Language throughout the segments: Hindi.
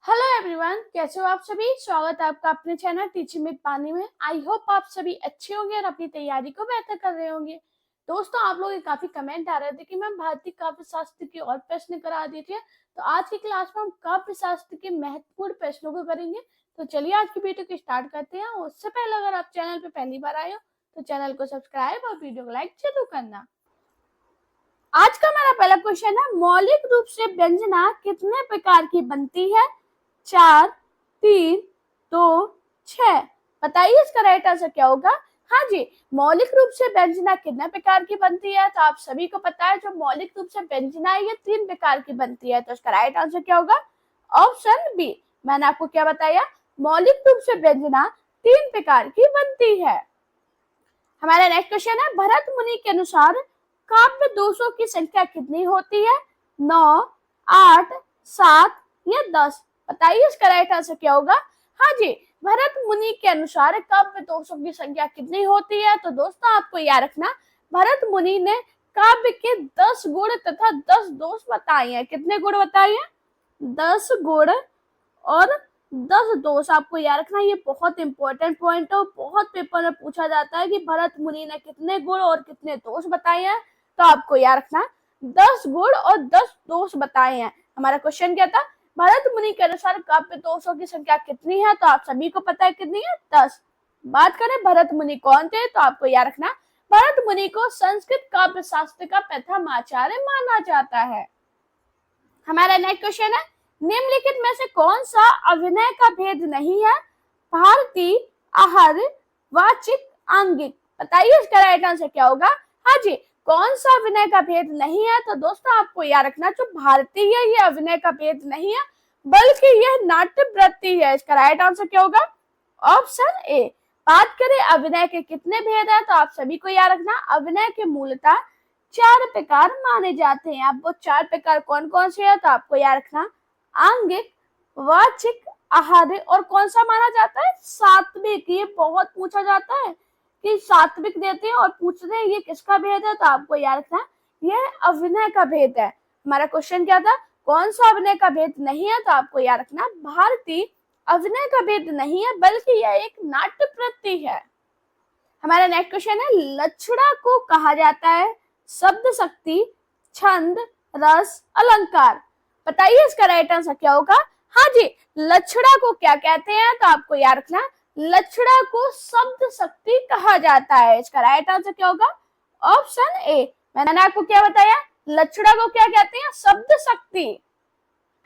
हेलो एवरीवन, कैसे हो आप सभी। स्वागत है आपका अपने चैनल टीचिंग विद पानी में। आई होप आप सभी अच्छे होंगे और अपनी तैयारी को बेहतर कर रहे होंगे। दोस्तों, आप लोगों के काफी कमेंट आ रहे थे कि मैम भारतीय काव्य शास्त्र के और प्रश्न करा दीजिए। तो आज की क्लास में हम काव्य शास्त्र के महत्वपूर्ण प्रश्नों को करेंगे। तो चलिए आज की वीडियो को स्टार्ट करते हैं। उससे पहले अगर आप चैनल पे पहली बार आए हो तो चैनल को सब्सक्राइब और वीडियो को लाइक जरूर करना। आज का हमारा पहला क्वेश्चन है, मौलिक रूप से व्यंजना कितने प्रकार की बनती है। 4, 3, 2, 6। बताइए इसका राइट आंसर क्या होगा। हाँ जी, मौलिक रूप से व्यंजना कितने प्रकार की बनती है। तो आप सभी को पता है जो मौलिक रूप से व्यंजना है ये 3 प्रकार की बनती है। तो इसका राइट आंसर क्या होगा। Option b. मैंने आपको क्या बताया, मौलिक रूप से व्यंजना 3 प्रकार की बनती है। हमारा नेक्स्ट क्वेश्चन है, भरत मुनि के अनुसार काव्य दोषों की संख्या कितनी होती है। 9, 8, 7 या 10। बताइए इसका राइट आंसर क्या होगा। हाँ जी, भरत मुनि के अनुसार काव्य दोषों की संख्या कितनी होती है। तो दोस्तों आपको याद रखना, भरत मुनि ने काव्य के 10 गुण तथा 10 दोष बताए हैं। कितने गुण बताए हैं। 10 गुण और 10 दोष। आपको याद रखना, ये बहुत इंपॉर्टेंट पॉइंट है। बहुत पेपर में पूछा जाता है कि भरत मुनि ने कितने गुण और कितने दोष बताए हैं। तो आपको याद रखना 10 गुण और 10 दोष बताए हैं। हमारा क्वेश्चन क्या था, भरत मुनि के अनुसार काव्य दोषों की संख्या कितनी है। तो आप सभी को पता है कितनी है, 10। बात करें भरत मुनि कौन थे, तो आपको याद रखना भरत मुनि को संस्कृत काव्य शास्त्र का प्रथम आचार्य माना जाता है। हमारा नेक्स्ट क्वेश्चन है, निम्नलिखित में से कौन सा अभिनय का भेद नहीं है। भारतीय, आहर, वाचिक, आंगिक। बताइए इसका राइट आंसर क्या होगा। हाँ जी, कौन सा अभिनय का भेद नहीं है। तो दोस्तों आपको याद रखना, जो भारतीय है ये अभिनय का भेद नहीं है बल्कि यह नाट्य वृत्ति है। इसका राइट आंसर क्या होगा। Option A. बात करें अभिनय के कितने भेद है, तो आप सभी को याद रखना अभिनय के मूलतः 4 प्रकार माने जाते हैं। अब वो 4 प्रकार कौन कौन से हैं, तो आपको याद रखना आंगिक, वाचिक, आहार्य और कौन सा माना जाता है, सात्विक। ये बहुत पूछा जाता है कि सात्विक देते हैं और पूछते हैं ये किसका भेद है। तो आपको याद रखना यह अभिनय का भेद है। हमारा क्वेश्चन क्या था, कौन सा अभिनय का भेद नहीं है। तो आपको याद रखना भारतीय अभिनय का भेद नहीं है बल्कि यह एक नाट्य वृत्ति है। हमारा नेक्स्ट क्वेश्चन है, लक्षणा को कहा जाता है शब्द शक्ति, छंद, रस, अलंकार। बताइए इसका राइट आंसर क्या होगा। हाँ जी, लक्षणा को क्या कहते हैं। तो आपको याद रखना लक्षणा को शब्द शक्ति कहा जाता है। इसका राइट आंसर क्या होगा। Option A. मैंने आपको क्या बताया, लक्षणा को क्या कहते हैं, शब्द शक्ति।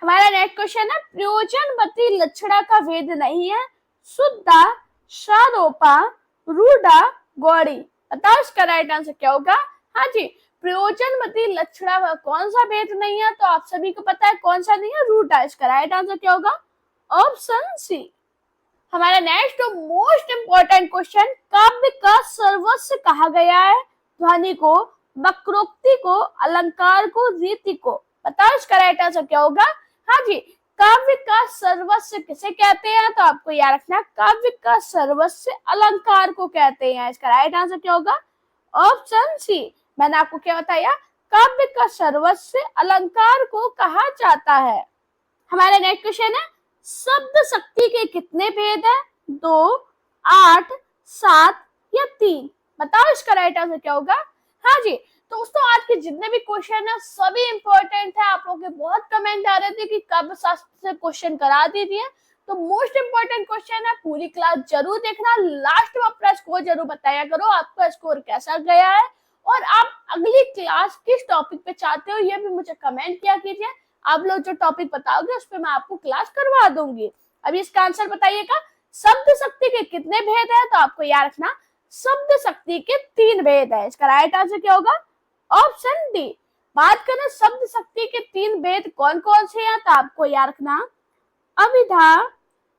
हमारा नेक्स्ट क्वेश्चन है, प्रयोजनवती लक्षणा का भेद नहीं है। शुद्धा, शारोपा, रूढ़ा, गौड़ी। बताओ इसका राइट आंसर क्या होगा। हाँ जी, प्रयोजनवती लक्षणा का कौन सा भेद नहीं है। तो आप सभी को पता है कौन सा नहीं है, रूढ़ा। इसका राइट आंसर क्या होगा। Option c. हमारा नेक्स्ट और मोस्ट इंपोर्टेंट क्वेश्चन, काव्य का सर्वस्व कहा गया है ध्वनि को, वक्रोक्ति को, अलंकार को, रीति को। बताओ इसका राइट आंसर क्या होगा। हाँ जी, काव्य का सर्वस्व किसे कहते हैं। तो आपको याद रखना काव्य का सर्वस्व अलंकार को कहते हैं। इसका राइट आंसर क्या होगा। Option c. मैंने आपको क्या बताया, काव्य का सर्वस्व अलंकार को कहा जाता है। हमारा नेक्स्ट क्वेश्चन है, शब्द शक्ति के कितने भेद है। 2, 8, 7 या 3। बताओ इसका राइट आंसर क्या होगा। हाँ जी, दोस्तों आज के जितने भी क्वेश्चन है सभी इंपॉर्टेंट है। आप लोगों के बहुत कमेंट आ रहे थे कि काव्य शास्त्र से क्वेश्चन करा दीजिए। तो मोस्ट इंपॉर्टेंट क्वेश्चन है, पूरी क्लास जरूर देखना। लास्ट में अपना स्कोर जरूर बताया करो, आपका स्कोर कैसा गया है और आप अगली क्लास किस टॉपिक पे चाहते हो ये भी मुझे कमेंट किया कीजिए। आप लोग जो टॉपिक बताओगे उस पर मैं आपको क्लास करवा दूंगी। अभी इसका आंसर बताइएगा, शब्द शक्ति के कितने भेद है। तो आपको याद रखना शब्द शक्ति के 3 भेद है। इसका राइट आंसर क्या होगा। Option D. बात करें शब्द शक्ति के 3 भेद कौन कौन से हैं। तो आपको याद रखना अभिधा,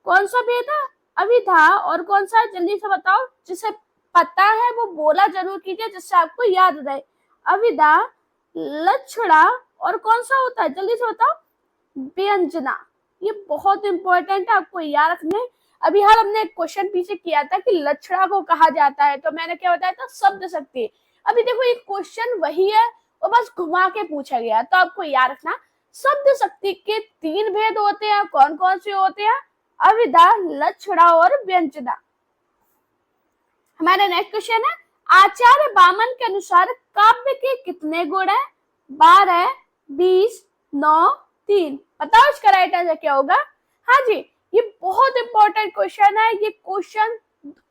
कौन सा भेद है, अभिधा, और कौन सा है जल्दी से बताओ, जिसे पता है वो बोला जरूर कीजिए जिससे आपको याद रहे। अभिधा, लक्षणा और कौन सा होता है जल्दी से बताओ, व्यंजना। ये बहुत इंपॉर्टेंट है, आपको याद रखने। अभी हाल हमने एक क्वेश्चन पीछे किया था कि लक्षणा को कहा जाता है, तो मैंने क्या बताया था, शब्द शक्ति। अभी देखो ये क्वेश्चन वही है और बस घुमा के पूछा गया, तो आपको याद रखना शब्द शक्ति के 3 भेद होते हैं, कौन कौन से होते हैं? अविदा, लक्षणा और व्यंजना। हमारा नेक्स्ट क्वेश्चन है, आचार्य बामन के अनुसार काव्य के कितने गुण हैं? 12, 20, 9, 3। बताओ इसका राइट आंसर क्या होगा? हाँ जी, ये बहुत इंपॉर्टेंट क्वेश्चन है। ये क्वेश्चन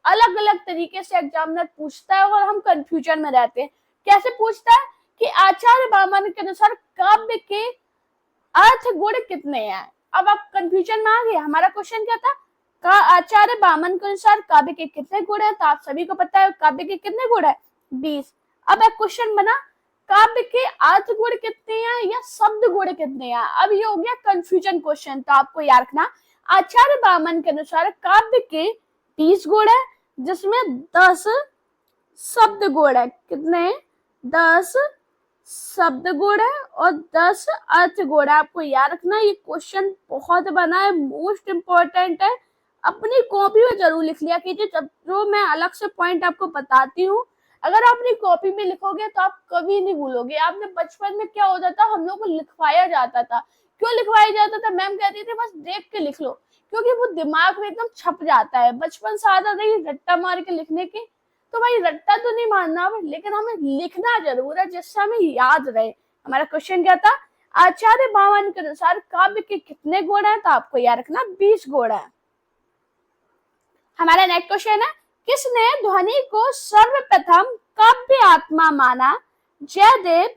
अलग अलग तरीके से एग्जामिनर पूछता है और हम कंफ्यूजन में रहते हैं। कैसे पूछता है कि आचार्य बामन के अनुसार काव्य के अर्थ गुण कितने हैं? अब आप कंफ्यूजन में आ गए। हमारा क्वेश्चन क्या था? आचार्य बामन के अनुसार काव्य के कितने गुण हैं? तो आप सभी को पता है काव्य के कितने गुण है? 20। अब एक क्वेश्चन बना, काव्य के अर्थ गुण कितने हैं या शब्द गुण कितने हैं? अब ये हो गया कंफ्यूजन क्वेश्चन। तो आपको याद रखना, आचार्य बामन के अनुसार काव्य के 20 गुण है, जिसमें 10 शब्द गुण है। कितने? 10 शब्द गुण है और 10 अर्थ गुण है। आपको याद रखना, ये क्वेश्चन बहुत बना है, मोस्ट इंपॉर्टेंट है। अपनी कॉपी में जरूर लिख लिया कीजिए। जब जो मैं अलग से पॉइंट आपको बताती हूँ, अगर आप अपनी कॉपी में लिखोगे तो आप कभी नहीं भूलोगे। आपने बचपन में क्या होता था, हम लोग को लिखवाया जाता था। क्यों लिखवाया जाता था? मैम कहती थी बस देख के लिख लो, क्योंकि वो दिमाग में एकदम छप जाता है। बचपन से आदत है रट्टा मार के लिखने की। तो भाई रट्टा तो नहीं मारना, लेकिन हमें लिखना जरूर है, जिससे हमें याद रहे। हमारा क्वेश्चन क्या था? आचार्य बामन के अनुसार काव्य के कितने गुण हैं? तो आपको याद रखना 20 गुण है। हमारा नेक्स्ट क्वेश्चन है, किसने ध्वनि को सर्वप्रथम काव्य आत्मा माना? जयदेव,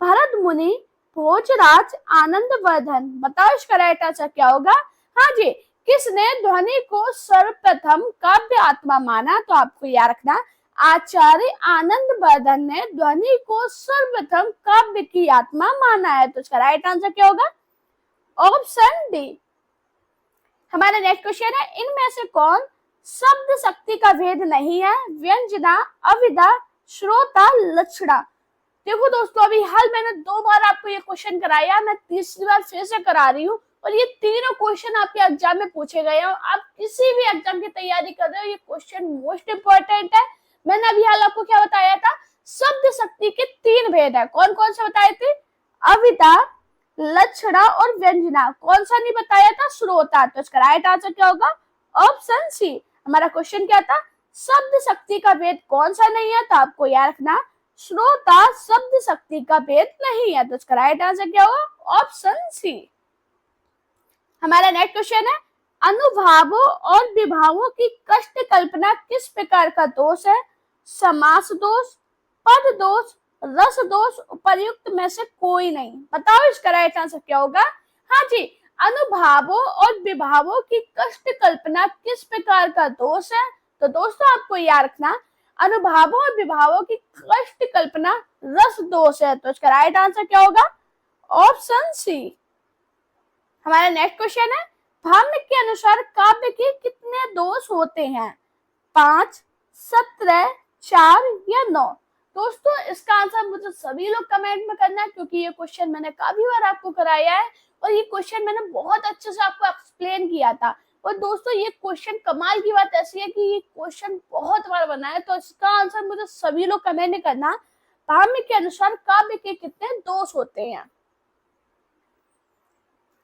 भरत मुनि, भोजराज, आनंदवर्धन। बताओ इसका राइट आंसर क्या होगा? हाँ जी, किसने ध्वनि को सर्वप्रथम काव्य आत्मा माना? तो आपको याद रखना, आचार्य आनंदवर्धन ने ध्वनि को सर्वप्रथम काव्य की आत्मा माना है। तो इसका राइट आंसर क्या होगा? Option D. हमारा नेक्स्ट क्वेश्चन है, इनमें से कौन शब्द शक्ति का भेद नहीं है? व्यंजना, अविदा, श्रोता, लक्षणा। देखो दोस्तों, अभी हाल मैंने 2 बार आपको ये क्वेश्चन कराया, मैं तीसरी बार फिर से करा रही हूँ। और ये तीनों क्वेश्चन आपके एग्जाम में पूछे गए हैं। आप किसी भी एग्जाम की तैयारी कर रहे हो, ये क्वेश्चन मोस्ट इंपॉर्टेंट है। मैंने अभी हाल आपको क्या बताया था? शब्द शक्ति के 3 भेद है। कौन कौन से बताए थे? अविदा, लक्षणा और व्यंजना। कौन सा नहीं बताया था? श्रोता। तो इसका राइट आंसर क्या होगा? Option c. हमारा क्वेश्चन क्या था? शब्द शक्ति का भेद कौन सा नहीं है? तो आपको याद रखना, श्रोता शब्द शक्ति का भेद नहीं है। तो इसका राइट आंसर क्या होगा? Option c. हमारा नेक्स्ट क्वेश्चन है, अनुभावों और विभावों की कष्ट कल्पना किस प्रकार का दोष है? समास दोष, पद दोष, रस दोष, उपर्युक्त में से कोई नहीं। बताओ इसका राइट आंसर क्या होगा? हाँ जी, अनुभावों और विभावों की कष्ट कल्पना किस प्रकार का दोष है? तो दोस्तों आपको याद रखना, अनुभावों और विभावों की कष्ट कल्पना रस दोष है। तो इसका राइट आंसर क्या होगा? Option c. हमारा नेक्स्ट क्वेश्चन है, भाम्य के अनुसार काव्य के कितने दोष होते हैं? 5, 17, 4 या 9? दोस्तों इसका आंसर मुझे सभी लोग कमेंट में करना है, क्योंकि ये क्वेश्चन मैंने काफी बार आपको कराया है और ये क्वेश्चन मैंने बहुत अच्छे से आपको एक्सप्लेन किया था। और दोस्तों ये क्वेश्चन कमाल की बात ऐसी है कि ये क्वेश्चन बहुत बार बना है, तो इसका आंसर मुझे सभी लोग कमेंट में करना, भाम्य के अनुसार काव्य के कितने दोष होते हैं।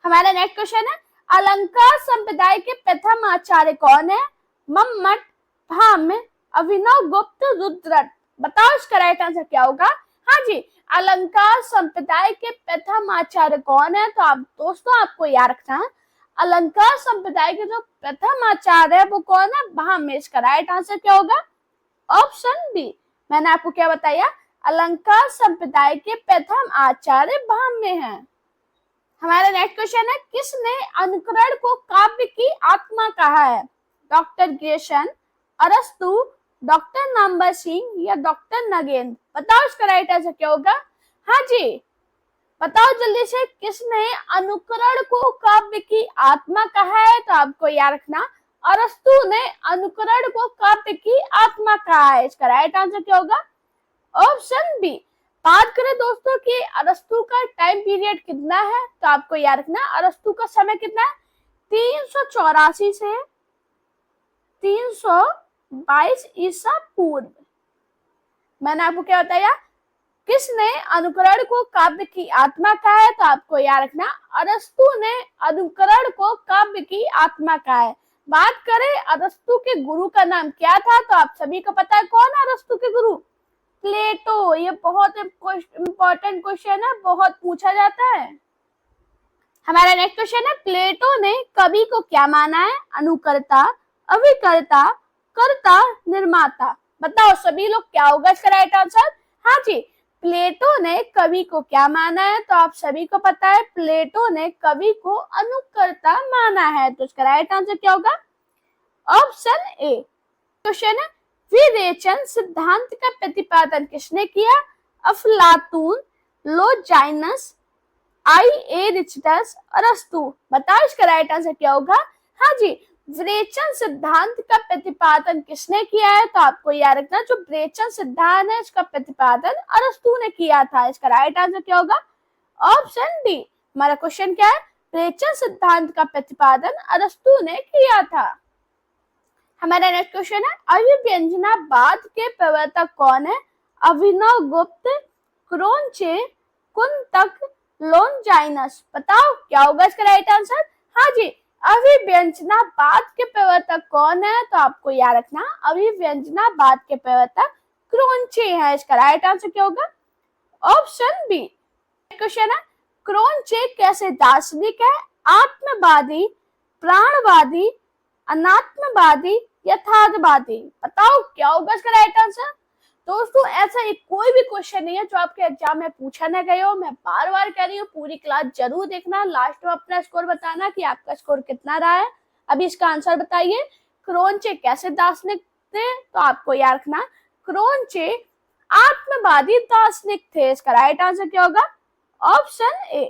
हमारा नेक्स्ट क्वेश्चन है, अलंकार संप्रदाय के प्रथम आचार्य कौन है? मम्मट, भाम्य, अभिनव गुप्त, रुद्रट। बताओ इसका राइट आंसर क्या होगा? हाँ जी, अलंकार संप्रदाय के प्रथम आचार्य कौन है? तो आप दोस्तों आपको याद रखना, अलंकार संप्रदाय के जो प्रथम आचार्य है वो कौन है? भाम्य। इसका राइट आंसर क्या होगा? Option b. मैंने आपको क्या बताया? अलंकार संप्रदाय के प्रथम आचार्य भाम्य हैं। हमारा नेक्स्ट क्वेश्चन है, किसने अनुकरण को काव्य की आत्मा कहा है? डॉक्टर ग्रेशन, अरस्तु, डॉक्टर नंबर सिंह या डॉक्टर नगेंद्र। बताओ इसका राइट आंसर क्या होगा? हाँ जी, बताओ जल्दी से, किसने अनुकरण को काव्य की आत्मा कहा है? तो आपको याद रखना, अरस्तु ने अनुकरण को काव्य की आत्मा कहा है। इसका राइट आंसर क्या होगा? Option b. बात करें दोस्तों कि अरस्तु का टाइम पीरियड कितना है, तो आपको याद रखना, अरस्तु का समय कितना है? 384 से 322 ईसा पूर्व। मैंने आपको क्या बताया? किसने अनुकरण को काव्य की आत्मा कहा है? तो आपको याद रखना अरस्तु ने अनुकरण को काव्य की आत्मा कहा है। बात करें अरस्तु के गुरु का नाम क्या था? तो आप सभी को पता है कौन है अरस्तु के गुरु? प्लेटो। ये बहुत इंपॉर्टेंट क्वेश्चन है, बहुत पूछा जाता है। हमारा नेक्स्ट क्वेश्चन है, प्लेटो ने कवि को क्या माना है? अनुकर्ता, अभिकर्ता, कर्ता, निर्माता। बताओ सभी लोग क्या होगा इसका राइट आंसर? हाँ जी, प्लेटो ने कवि को क्या माना है? तो आप सभी को पता है प्लेटो ने कवि को अनुकर्ता माना है। तो इसका राइट आंसर क्या होगा? Option A. क्वेश्चन है, विवेचन सिद्धांत का प्रतिपादन किसने किया? अफलातून, लोजाइनस, एरिस्टस, अरस्तु। बताओ इसका राइट आंसर क्या होगा? हाँ जी, विवेचन सिद्धांत का प्रतिपादन किसने किया है? तो आपको याद रखना जो विवेचन सिद्धांत है इसका प्रतिपादन अरस्तु ने किया था। इसका राइट आंसर क्या होगा? Option D. हमारा क्वेश्चन क्या है? विवेचन सिद्धांत का प्रतिपादन अरस्तु ने किया था। हमारा नेक्स्ट क्वेश्चन है, अभिव्यंजनावाद के प्रवर्तक कौन है? अभिनव गुप्त, क्रोंचे, कुंतक, लोनजाइनस। बताओ क्या होगा इसका राइट आंसर? हाँ जी, अभिव्यंजनावाद के प्रवर्तक कौन है? तो आपको याद रखना अभिव्यंजनावाद के प्रवर्तक क्रोंचे हैं। इसका राइट आंसर क्या होगा? Option B. क्वेश्चन है, क्रोंचे कैसे दार्शनिक है? आत्मवादी, प्राणवादी, अनात्मवादी, यथार्थवादी। बताओ क्या होगा इसका राइट आंसर? दोस्तों ऐसा एक कोई भी क्वेश्चन नहीं है जो आपके एग्जाम में पूछा न गए हो। मैं बार बार कह रही हूँ पूरी क्लास जरूर देखना, लास्ट में अपना स्कोर बताना कि आपका स्कोर कितना रहा है। अभी इसका आंसर बताइए, क्रोंचे कैसे दार्शनिक थे? तो आपको याद रखना क्रोंचे आत्मवादी दार्शनिक थे। इसका राइट आंसर क्या होगा? Option A.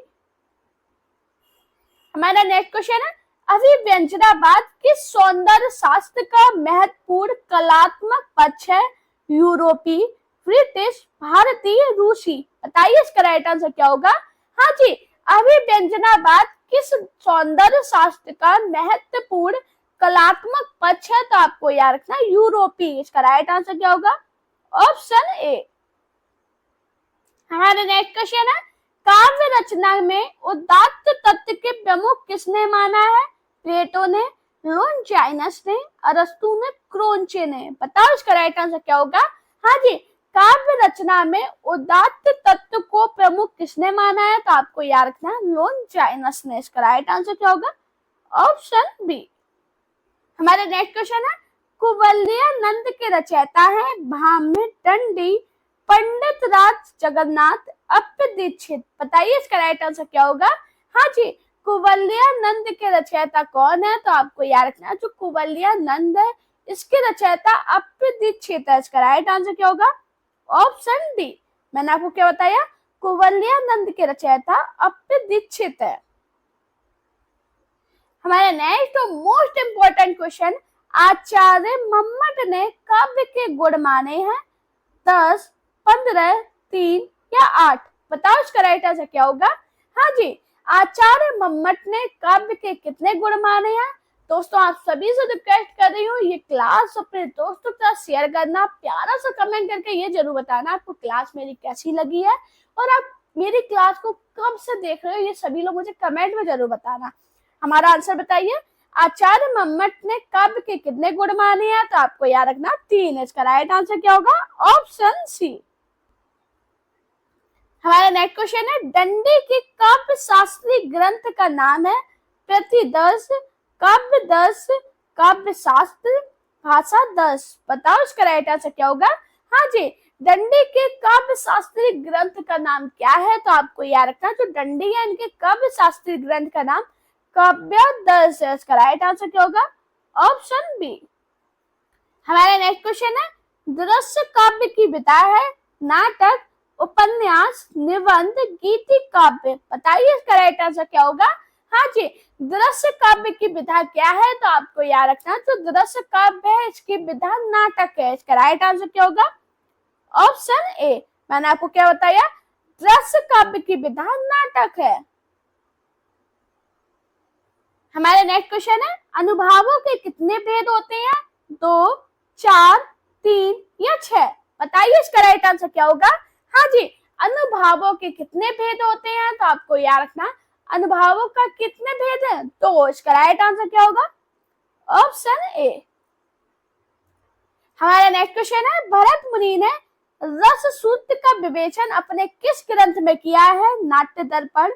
हमारा नेक्स्ट क्वेश्चन है, अभिव्यंजनावाद किस सौंदर्य शास्त्र का महत्वपूर्ण कलात्मक पक्ष है? यूरोपी, ब्रिटिश, भारतीय, रूसी। बताइए इसका राइट आंसर क्या होगा? हाँ जी, अभिव्यंजनावाद किस सौंदर्य शास्त्र का महत्वपूर्ण कलात्मक पक्ष है? तो आपको याद रखना यूरोपी। इसका राइट आंसर क्या होगा? Option A. हमारा नेक्स्ट क्वेश्चन है, काव्य रचना में उदात्त तत्व के प्रमुख किसने माना है? प्लेटो ने, लोनजाइनस ने, अरस्तु ने, क्रोंचे ने। बताओ इसका राइट आंसर क्या होगा? हाँ जी, काव्य रचना में उदात्त तत्व को प्रमुख किसने माना है? तो आपको याद रखना लोनजाइनस ने। इसका राइट आंसर क्या होगा? Option b. हमारा नेक्स्ट क्वेश्चन है, कुवलयानंद के रचयिता है भाम्य, दंडी, पंडित राज जगन्नाथ, अप्य दीक्षित। बताइए इसका राइट आंसर क्या होगा? हाँ जी, कुवलयानंद के रचयिता कौन है? तो आपको याद रखना जो कुवलयानंद है इसके रचयिता अप्य दीक्षित है। इसका राइट आंसर क्या होगा? Option D. मैंने आपको क्या बताया? कुवलयानंद के रचयिता अप्य दीक्षित है। हमारा नेक्स्ट और मोस्ट इंपोर्टेंट क्वेश्चन, आचार्य मम्मट ने काव्य के गुण माने हैं 10, 15, 3 या 8। बताओ इसका राइट आंसर क्या होगा? हाँ जी, आचार्य मम्मट ने काव्य के कितने गुण माने हैं? दोस्तों आप सभी से रिक्वेस्ट कर रही हूँ ये क्लास अपने दोस्तों के साथ शेयर करना, प्यारा सा कमेंट करके ये जरूर बताना आपको क्लास मेरी कैसी लगी है और आप मेरी क्लास को कब से देख रहे हो, ये सभी लोग मुझे कमेंट में जरूर बताना। हमारा आंसर बताइए, आचार्य मम्मट ने काव्य के कितने गुण माने हैं? तो आपको याद रखना 3। इसका राइट आंसर क्या होगा? Option c. हमारा नेक्स्ट क्वेश्चन है, दंडी के काव्य शास्त्रीय ग्रंथ का नाम है प्रतिदर्श, काव्य दर्श, काव्य शास्त्र, भाषा दर्श। बताओ इसका राइट आंसर क्या होगा? हाँ जी, दंडी के काव्य शास्त्रीय ग्रंथ का नाम क्या है? तो आपको याद रखना जो दंडी है इनके काव्य शास्त्रीय ग्रंथ का नाम काव्य दर्श है। इसका राइट आंसर क्या होगा? Option b. हमारा नेक्स्ट क्वेश्चन है, दृश्य काव्य की विधा है नाटक, उपन्यास, निबंध, गीति काव्य। बताइए इसका राइट आंसर क्या होगा? हाँ जी, दृश्य काव्य की विधा क्या है? तो आपको याद रखना जो दृश्य काव्य है इसकी विधा नाटक है। इसका राइट आंसर क्या होगा? Option A. मैंने आपको क्या बताया? दृश्य काव्य की विधा नाटक है। हमारे नेक्स्ट क्वेश्चन है, अनुभावों के कितने भेद होते हैं? 2, 4, 3 या 6। बताइए इसका राइट आंसर क्या होगा? हाँ जी, अनुभावों के कितने भेद होते हैं? तो आपको याद रखना अनुभावों का कितने भेद हैं? तो इसका राइट आंसर क्या होगा? Option A. हमारा नेक्स्ट क्वेश्चन है, भरत मुनि ने रस सूत्र का विवेचन अपने किस ग्रंथ में किया है? नाट्य दर्पण,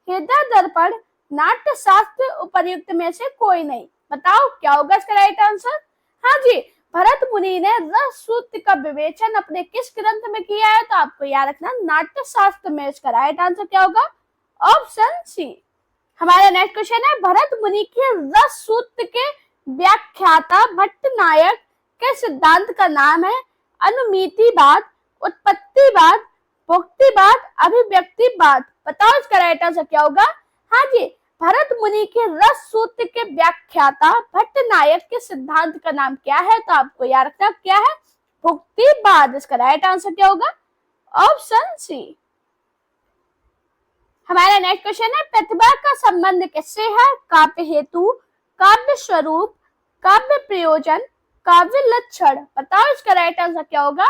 हृदय दर्पण, नाट्य शास्त्र, उपर्युक्त में से कोई नहीं। बताओ क्या होगा इसका राइट आंसर? हाँ जी, भरत मुनि ने रस सूत्र का विवेचन अपने किस ग्रंथ में किया है? तो आपको याद रखना नाट्य शास्त्र में। इसका राइट आंसर क्या होगा? Option c. हमारा नेक्स्ट क्वेश्चन है, भरत मुनि के रस सूत्र के व्याख्याता भट्टनायक के सिद्धांत का नाम है अनुमितिवाद, उत्पत्तिवाद, भुक्तिवाद, अभिव्यक्तिवाद। बताओ इसका राइट आंसर क्या होगा? हाँ जी, भरत मुनि के रस सूत्र के व्याख्याता भट्टनायक के सिद्धांत का नाम क्या है? तो आपको याद रखना क्या है? भुक्तिवाद। इसका राइट आंसर क्या होगा? Option c. हमारा नेक्स्ट क्वेश्चन है, प्रतिभा का संबंध किससे है? काव्य हेतु, काव्य स्वरूप, काव्य प्रयोजन, काव्य लक्षण। बताओ इसका राइट आंसर क्या होगा?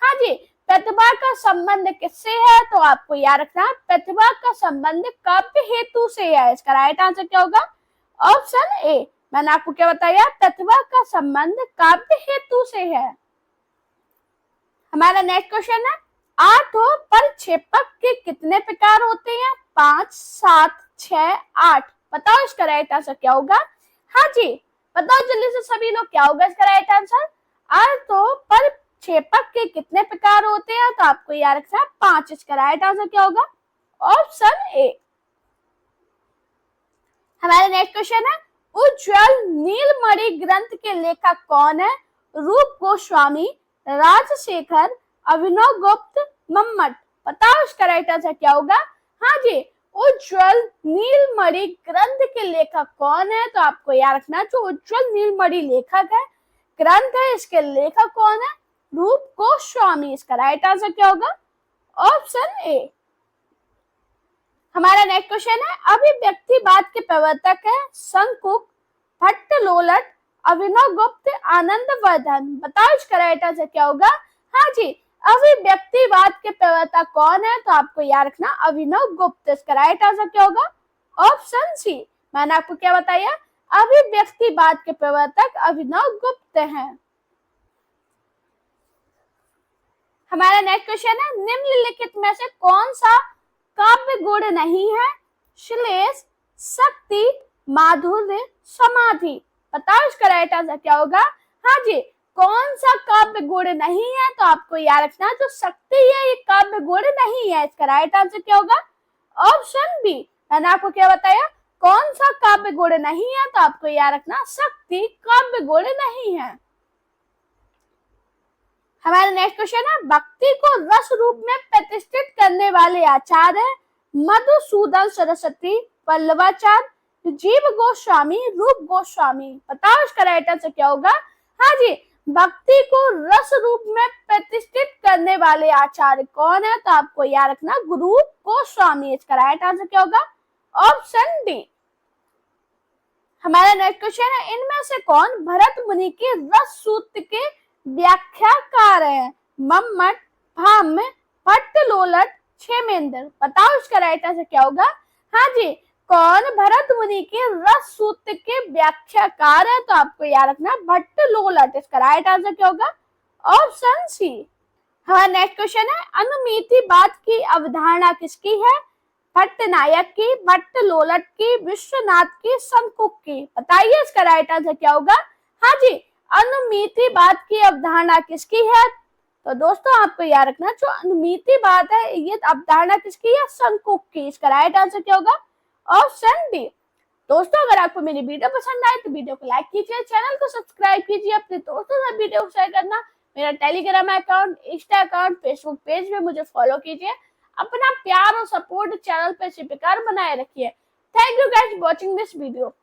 हाँ जी, प्रतिभा का संबंध किससे है? तो आपको याद रखना प्रतिभा का संबंध काव्य हेतु से है। इसका राइट आंसर क्या होगा? Option A. मैंने आपको क्या बताया? प्रतिभा का संबंध काव्य हेतु से है। हमारा नेक्स्ट क्वेश्चन है, आठों परिक्षेपक के कितने प्रकार होते हैं? 5, 7, 6, 8। बताओ इसका राइट आंसर क्या होगा? हाँ जी, बताओ जल्दी से सभी लोग क्या होगा इसका राइट आंसर? आठों परिक्षेपक के कितने प्रकार होते हैं? तो आपको याद रखना 5। इसका राइट आंसर क्या होगा? Option A. हमारा नेक्स्ट क्वेश्चन है, उज्ज्वल नीलमणि ग्रंथ के लेखक कौन है? रूप गोस्वामी, राजशेखर, अभिनव गुप्त, मम्मट। बताओ इसका राइट आंसर क्या होगा? हाँ जी, उज्ज्वल नीलमणि ग्रंथ के लेखक कौन है? तो आपको याद रखना जो उज्ज्वल नीलमणि लेखक है, ग्रंथ है, इसके लेखक कौन है? रूप गोस्वामी। इसका राइट आंसर क्या होगा? Option A. हमारा नेक्स्ट क्वेश्चन है, अभिव्यक्तिवाद के प्रवर्तक है शंकुक, भट्टलोलट, अभिनव गुप्त, आनंदवर्धन। बताओ इसका राइट आंसर क्या होगा? हाँ जी, अभिव्यक्तिवाद के प्रवर्तक कौन है? तो आपको याद रखना अभिनव गुप्त। इसका राइट आंसर क्या होगा? Option c. मैंने आपको क्या बताया? अभिव्यक्तिवाद के प्रवर्तक अभिनव गुप्त हैं। हमारा नेक्स्ट क्वेश्चन है, निम्नलिखित में से कौन सा काव्य गुण नहीं है? श्लेष, शक्ति, माधुर्य, समाधि। बताओ इसका राइट आंसर क्या होगा? हाँ जी, कौन सा काव्य गुण नहीं है? तो आपको याद रखना जो शक्ति है ये काव्य गुण नहीं है। इसका राइट आंसर क्या होगा? Option b. मैंने आपको क्या बताया? कौन सा काव्य गुण नहीं है? तो आपको याद रखना शक्ति काव्य गुण नहीं है। हमारा नेक्स्ट क्वेश्चन है, भक्ति को रस रूप में प्रतिष्ठित करने वाले आचार्य मधुसूदन सरस्वती, पल्लवाचार्य, जीव गोस्वामी, रूप गोस्वामी। बताओ इसका राइट आंसर क्या होगा? हाँ जी, भक्ति को रस रूप में प्रतिष्ठित करने वाले आचार्य कौन है? तो आपको याद रखना गुरु गोस्वामी। इसका राइट आंसर क्या होगा? Option D. हमारा नेक्स्ट क्वेश्चन है, इनमें से कौन भरत मुनि के रस सूत्र के व्याख्याकार है? मम्मट, भाम्य, भट्टलोलट, क्षेमेंद्र। बताओ इसका राइट आंसर क्या होगा? हाँ जी, कौन भरत मुनि के रस सूत्र के व्याख्याकार है? तो आपको याद रखना भट्टलोलट। इसका राइट आंसर क्या होगा? Option c. हमारा नेक्स्ट क्वेश्चन है, अनुमितिवाद की अवधारणा किसकी है? भट्टनायक की, भट्टलोलट की, विश्वनाथ की, शंकुक की। बताइए इसका राइट आंसर क्या होगा? हाँ जी, अनुमितिवाद की अवधारणा किसकी है? तो दोस्तों आपको याद रखना जो अनुमितिवाद है ये अवधारणा किसकी है? शंकुक की। इसका राइट आंसर क्या होगा? Option D. दोस्तों अगर आपको मेरी वीडियो पसंद आए तो वीडियो को लाइक कीजिए, चैनल को सब्सक्राइब कीजिए, अपने दोस्तों से वीडियो को शेयर करना, मेरा Telegram account, Insta account, Facebook page में मुझे फॉलो कीजिए। अपना प्यार और सपोर्ट चैनल पे इसी प्रकार बनाए रखिए। Thank you guys watching this video.